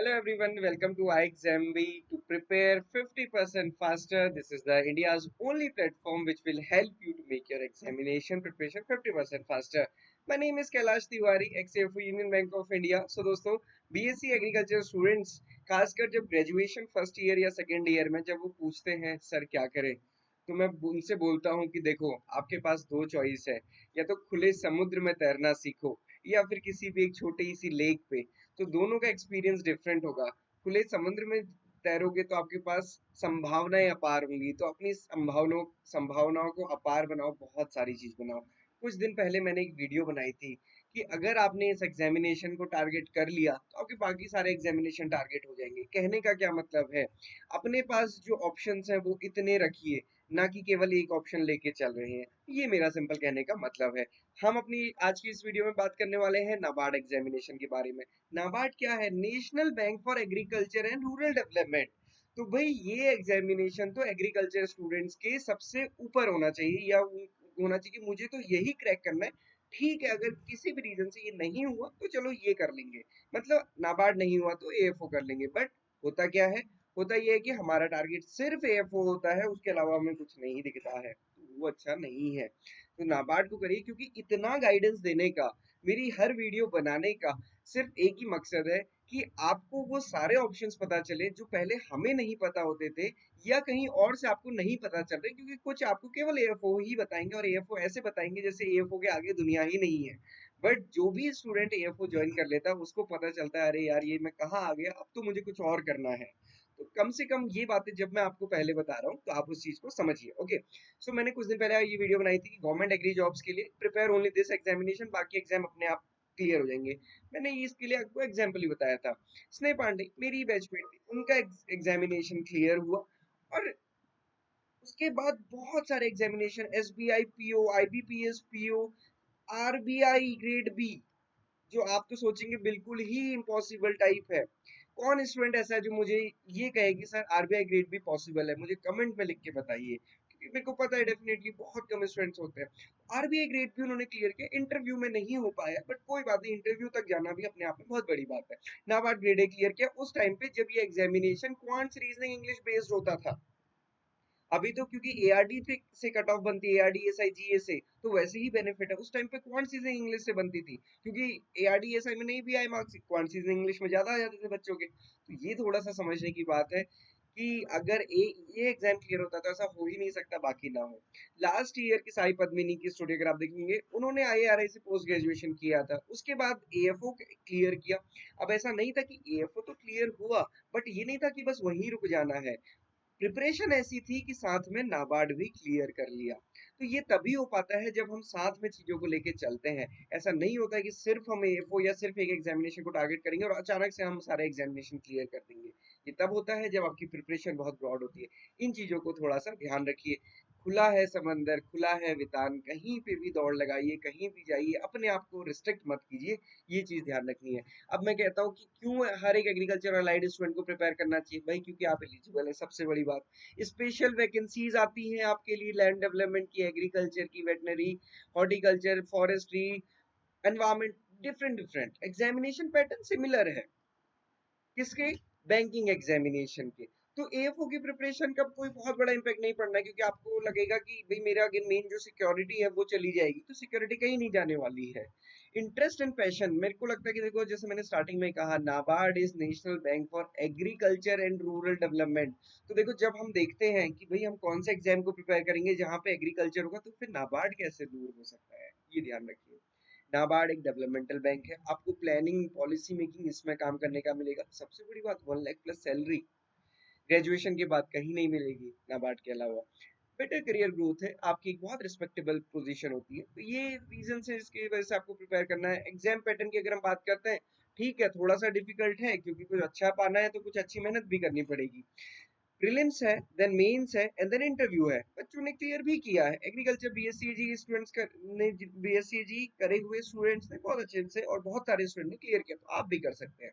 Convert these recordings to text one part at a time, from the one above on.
Hello everyone, welcome to iExamB to prepare 50% faster. This is the India's only platform which will help you to make your examination preparation 50% faster. My name is Kailash Tiwari, ex-CFO Union Bank of India. So दोस्तों, BSc agriculture students खासकर जब graduation first year या second year में जब वो पूछते हैं sir क्या करें, तो मैं उनसे बोलता हूँ कि देखो आपके पास दो चॉइस है, या तो खुले समुद्र में तैरना सीखो या फिर किसी भी एक छोटी सी लेक पे। तो दोनों का एक्सपीरियंस डिफरेंट होगा। खुले समुद्र में तैरोगे तो आपके पास संभावनाएं अपार होंगी, तो अपनी संभावनाओं संभावनाओं को अपार बनाओ, बहुत सारी चीज बनाओ। कुछ दिन पहले मैंने एक वीडियो बनाई थी कि अगर आपने इस एग्जामिनेशन को टारगेट कर लिया तो आपके बाकी सारे एग्जामिनेशन टारगेट हो जाएंगे। कहने का क्या मतलब है, अपने पास जो ऑप्शंस हैं वो इतने रखिए, ना कि केवल एक ऑप्शन लेके चल रहे हैं। ये मेरा सिंपल कहने का मतलब है। हम अपनी आज की इस वीडियो में बात करने वाले हैं नाबार्ड एग्जामिनेशन के बारे में। नाबार्ड क्या है? National bank for agriculture and rural development. तो भाई ये एग्जामिनेशन तो एग्रीकल्चर स्टूडेंट्स के सबसे ऊपर होना चाहिए, या होना चाहिए कि मुझे तो यही क्रैक करना है। ठीक है, अगर किसी भी रीजन से ये नहीं हुआ तो चलो ये कर लेंगे, मतलब नाबार्ड नहीं हुआ तो एएफओ कर लेंगे। बट होता क्या है, होता ये है कि हमारा टारगेट सिर्फ एएफओ होता है, उसके अलावा हमें कुछ नहीं दिखता है, तो वो अच्छा नहीं है। तो नाबार्ड को करिए, क्योंकि इतना गाइडेंस देने का, मेरी हर वीडियो बनाने का सिर्फ एक ही मकसद है कि आपको वो सारे ऑप्शंस पता चले जो पहले हमें नहीं पता होते थे, या कहीं और से आपको नहीं पता चल रहे, क्योंकि कुछ आपको केवल एएफओ ही बताएंगे और एएफओ ऐसे बताएंगे जैसे एएफओ के आगे दुनिया ही नहीं है। बट जो भी स्टूडेंट एएफओ ज्वाइन कर लेता है उसको पता चलता है, अरे यार ये मैं कहाँ आ गया, अब तो मुझे कुछ और करना है। तो कम से कम ये बातें जब मैं आपको पहले बता रहा हूँ तो आप उस चीज को समझिए। ओके, सो मैंने कुछ दिन पहले ये वीडियो बनाई थी कि गवर्नमेंट एग्री जॉब्स के लिए प्रिपेयर ओनली दिस एग्जामिनेशन, बाकी एग्जाम अपने आप क्लियर हो जाएंगे। मैंने इसके लिए आपको एग्जाम्पल ही बताया था। स्नेह पांडे मेरी बैचमेट थी, उनका एग्जामिनेशन क्लियर हुआ, और उसके बाद बहुत सारे examination, SBI PO, IBPS PO, RBI grade B, जो आप तो सोचेंगे बिल्कुल ही इम्पॉसिबल टाइप है। कौन स्टूडेंट ऐसा है जो मुझे ये कहे कि सर आरबीआई ग्रेड भी पॉसिबल है? मुझे कमेंट में लिख के बताइए, क्योंकि मेरे को पता है डेफिनेटली बहुत कम स्टूडेंट्स होते हैं। आरबीआई ग्रेड भी उन्होंने क्लियर किया, इंटरव्यू में नहीं हो पाया, बट कोई बात नहीं, इंटरव्यू तक जाना भी अपने आप में बहुत बड़ी बात है। नाबार्ड ग्रेड ए क्लियर किया उस टाइम पे जब ये examination quants reasoning English based होता था। अभी तो क्योंकि एआरडी से कट ऑफ बनती है, एआरडी एसआई जीए से, तो वैसे ही बेनिफिट है। उस टाइम पे कौन चीजें इंग्लिश से बनती थी, क्योंकि एआरडी एसआई में नहीं भी आए मार्क्स, कौन चीजें इंग्लिश में ज्यादा आ जाते थे बच्चों के। तो ये थोड़ा सा समझने की बात है कि अगर ये एग्जाम क्लियर होता तो ऐसा हो ही नहीं सकता, बाकी ना हो। लास्ट ईयर की साई पद्मिनी की स्टोरी अगर आप देखेंगे, उन्होंने आईआरआई से पोस्ट ग्रेजुएशन किया था, उसके बाद एएफओ क्लियर किया। अब ऐसा नहीं था कि एएफओ तो क्लियर हुआ, बट ये नहीं था कि बस वहीं रुक जाना है। प्रिपरेशन ऐसी थी कि साथ में नाबार्ड भी क्लियर कर लिया। तो ये तभी हो पाता है जब हम साथ में चीजों को लेके चलते हैं। ऐसा नहीं होता है कि सिर्फ हम एएफओ या सिर्फ एक एग्जामिनेशन को टारगेट करेंगे और अचानक से हम सारे एग्जामिनेशन क्लियर कर देंगे। ये तब होता है जब आपकी प्रिपरेशन बहुत ब्रॉड होती है। इन चीजों को थोड़ा सा ध्यान रखिए। खुला है समंदर, खुला है वितान, कहीं पे भी दौड़ लगाइए, कहीं भी जाइए, अपने आप को रिस्ट्रिक्ट मत कीजिए। ये चीज ध्यान रखनी है। अब मैं कहता हूँ कि क्यों हर एक एग्रीकल्चर अलाइड स्टूडेंट को प्रिपेयर करना चाहिए? भाई क्योंकि आप एलिजिबल है, सबसे बड़ी बात। स्पेशल वैकेंसीज आती हैं आपके लिए, लैंड डेवलपमेंट की, एग्रीकल्चर की, veterinary, horticulture, forestry, environment, different different examination pattern similar है। किसके? बैंकिंग एग्जामिनेशन के। तो एएफओ की प्रिपरेशन का कोई बहुत बड़ा इम्पैक्ट नहीं पड़ना है, क्योंकि आपको लगेगा कि भाई मेरा मेन जो सिक्योरिटी है वो चली जाएगी, तो सिक्योरिटी कहीं नहीं जाने वाली है। इंटरेस्ट एंड पैशन, मेरे को लगता है कि देखो, जैसे मैंने स्टार्टिंग में कहा, NABARD is national bank for agriculture and rural development. तो देखो, जब हम देखते हैं कि भाई हम कौन से एग्जाम को प्रिपेयर करेंगे जहां पे एग्रीकल्चर होगा, तो फिर नाबार्ड कैसे दूर हो सकता है? ये ध्यान रखिए। नाबार्ड एक डेवलपमेंटल बैंक है, आपको प्लानिंग पॉलिसी मेकिंग इसमें काम करने का मिलेगा। सबसे बड़ी बात, 1 लाख प्लस सैलरी ग्रेजुएशन के बाद कहीं नहीं मिलेगी नाबार्ड के अलावा। बेटर करियर ग्रोथ है, आपकी एक बहुत रिस्पेक्टेबल पोजीशन होती है। तो ये रीजन है, इसकी वजह से आपको प्रिपेयर करना है। एग्जाम पैटर्न की अगर हम बात करते हैं, ठीक है थोड़ा सा डिफिकल्ट है, क्योंकि कुछ अच्छा पाना है तो कुछ अच्छी मेहनत भी करनी पड़ेगी। प्रीलिम्स है, देन मेंस है, एंड देन इंटरव्यू है। बच्चों ने क्लियर भी किया है। एग्रीकल्चर बीएससी स्टूडेंट्स ने, बीएससी करे हुए स्टूडेंट्स ने बहुत अच्छे से, और बहुत सारे स्टूडेंट ने क्लियर किया, तो आप भी कर सकते हैं।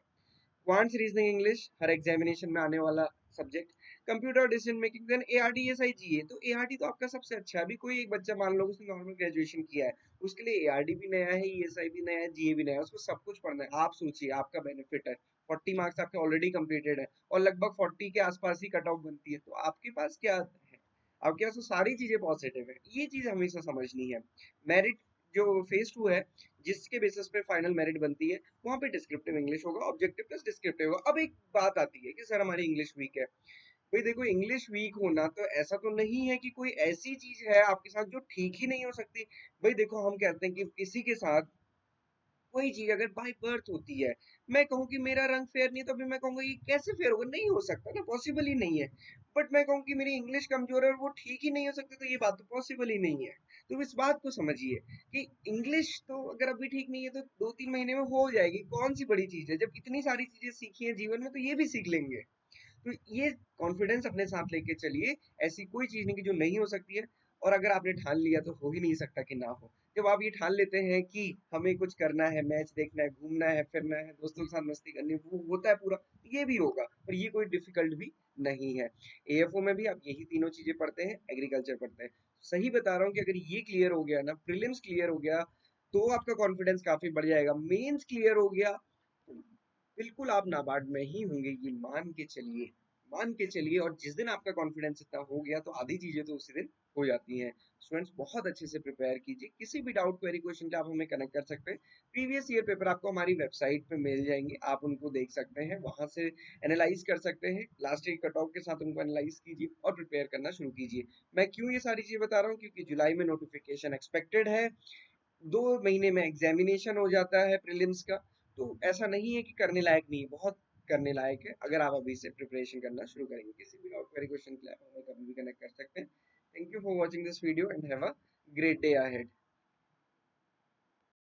क्वांट्स रीजनिंग इंग्लिश हर एग्जामिनेशन में आने वाला subject. Computer decision making, then ARD SI GA. तो एआरडी तो आपका सबसे अच्छा है। अभी कोई एक बच्चा मान लो उसने नॉर्मल ग्रेजुएशन किया है, उसके लिए एआरडी भी नया है, ईएसआई भी नया है, जीए भी नया है, उसको सब कुछ पढ़ना है। आप सोचिए, आपका बेनिफिट है। 40 मार्क्स आपके ऑलरेडी कंप्लीटेड है और लगभग 40 के आसपास ही कट ऑफ बनती है, तो आपके पास क्या है? आपके पास तो सारी चीजें पॉजिटिव है, ये चीज हमेशा समझनी है। मेरिट जो फेज 2 है, जिसके बेसिस पे फाइनल मेरिट बनती है, वहां पे डिस्क्रिप्टिव इंग्लिश होगा, ऑब्जेक्टिव प्लस डिस्क्रिप्टिव होगा। अब एक बात आती है कि सर हमारी इंग्लिश वीक है। भाई देखो, इंग्लिश वीक होना तो ऐसा तो नहीं है कि कोई ऐसी चीज है आपके साथ जो ठीक ही नहीं हो सकती। भाई देखो, हम कहते हैं कि किसी के साथ कोई चीज अगर बाय बर्थ होती है, मैं कहूँ कि मेरा रंग फेयर नहीं है, तो अभी मैं कहूंगा ये कैसे फेयर होगा, नहीं हो सकता ना, पॉसिबल ही नहीं है। बट मैं कहूँ कि मेरी इंग्लिश कमजोर है और वो ठीक ही नहीं हो सकती, तो ये बात तो पॉसिबल ही नहीं है। तो इस बात को समझिए कि इंग्लिश तो अगर अभी ठीक नहीं है तो 2-3 महीने में हो जाएगी, कौन सी बड़ी चीज है, जब इतनी सारी चीजें सीखी है जीवन में तो ये भी सीख लेंगे। तो ये कॉन्फिडेंस अपने साथ लेके चलिए, ऐसी कोई चीज नहीं कि जो नहीं हो सकती है। और अगर आपने ठान लिया तो हो ही नहीं सकता कि ना हो। जब आप ये ठान लेते हैं कि हमें कुछ करना है, मैच देखना है, घूमना है, फिरना है, दोस्तों के साथ मस्ती करनी है, वो होता है पूरा, ये भी होगा और ये कोई डिफिकल्ट भी नहीं है। एएफओ में भी आप यही तीनों चीजें पढ़ते हैं, एग्रीकल्चर पढ़ते हैं। सही बता रहा हूँ कि अगर ये क्लियर हो गया ना, प्रीलिम्स क्लियर हो गया, तो आपका कॉन्फिडेंस काफी बढ़ जाएगा। मेंस क्लियर हो गया तो बिल्कुल आप नाबार्ड में ही होंगे, ये मान के चलिए। और जिस दिन आपका कॉन्फिडेंस इतना हो गया तो आधी चीजें तो उसी दिन हो जाती हैं। स्टूडेंट्स, बहुत अच्छे से प्रिपेयर कीजिए, किसी भी डाउट क्वेरी क्वेश्चन के आप हमें कनेक्ट कर सकते हैं। प्रीवियस ईयर पेपर आपको हमारी वेबसाइट पे मिल जाएंगे, आप उनको देख सकते हैं, वहां से एनालाइज कर सकते हैं, लास्ट ईयर कट ऑफ के साथ उनको एनालाइज कीजिए और प्रिपेयर करना शुरू कीजिए। मैं क्यों ये सारी चीजें बता रहा हूँ, क्योंकि जुलाई में नोटिफिकेशन एक्सपेक्टेड है, 2 महीने में एग्जामिनेशन हो जाता है प्रीलिम्स का। तो ऐसा नहीं है कि करने लायक नहीं है, बहुत करने लायक है अगर आप अभी से प्रिपरेशन करना शुरू करेंगे। किसी भी डाउट क्वेरी क्वेश्चन के लिए आप हमें कभी भी कनेक्ट कर सकते हैं। Thank you for watching this video and have a great day ahead.